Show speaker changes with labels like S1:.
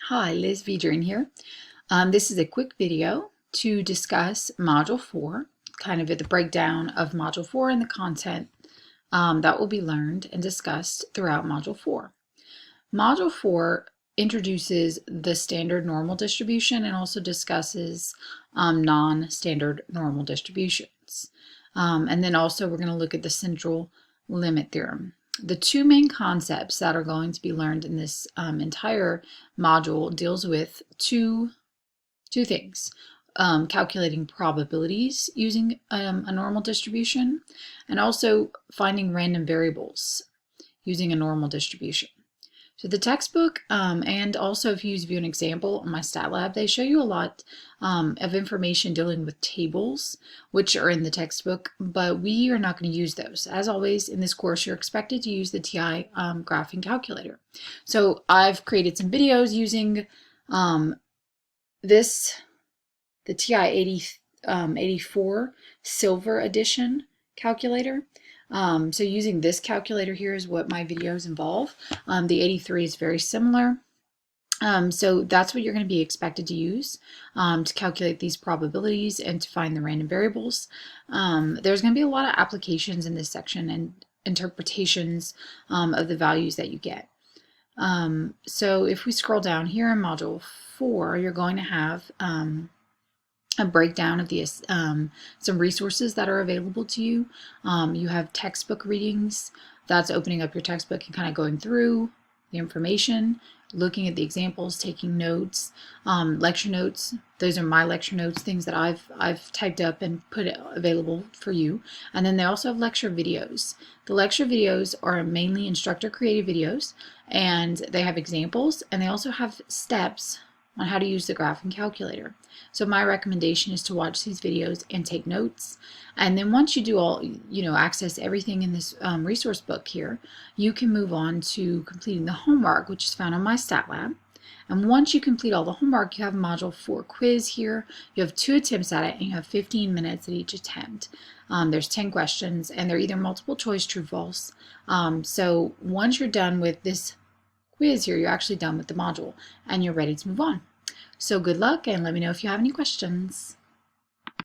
S1: Hi, Liz Vedran here. This is a quick video to discuss Module 4, kind of the breakdown of Module 4 and the content that will be learned and discussed throughout Module 4. Module 4 introduces the standard normal distribution and also discusses non-standard normal distributions. And then also we're going to look at the central limit theorem. The two main concepts that are going to be learned in this entire module deals with two things. Calculating probabilities using a normal distribution and also finding random variables using a normal distribution. So the textbook, and also if you view an example on my stat lab, they show you a lot of information dealing with tables, which are in the textbook, but we are not going to use those. As always, in this course, you're expected to use the TI graphing calculator. So I've created some videos using the TI 84 Silver Edition calculator. So using this calculator here is what my videos involve. The 83 is very similar. So that's what you're going to be expected to use to calculate these probabilities and to find the random variables. There's going to be a lot of applications in this section and interpretations of the values that you get. So if we scroll down here in Module 4, you're going to have a breakdown of the some resources that are available to you. You have textbook readings. That's opening up your textbook and kind of going through the information, looking at the examples, taking notes, lecture notes. Those are my lecture notes, things that I've typed up and put available for you. And then they also have lecture videos. The lecture videos are mainly instructor created videos, and they have examples, and they also have steps on how to use the graphing calculator. So my recommendation is to watch these videos and take notes. And then once you do access everything in this resource book here, you can move on to completing the homework, which is found on my stat lab. And once you complete all the homework, you have Module 4 quiz here. You have 2 attempts at it, and you have 15 minutes at each attempt. There's 10 questions, and they're either multiple choice, true, false. So once you're done with this quiz here, you're actually done with the module and you're ready to move on. So good luck, and let me know if you have any questions.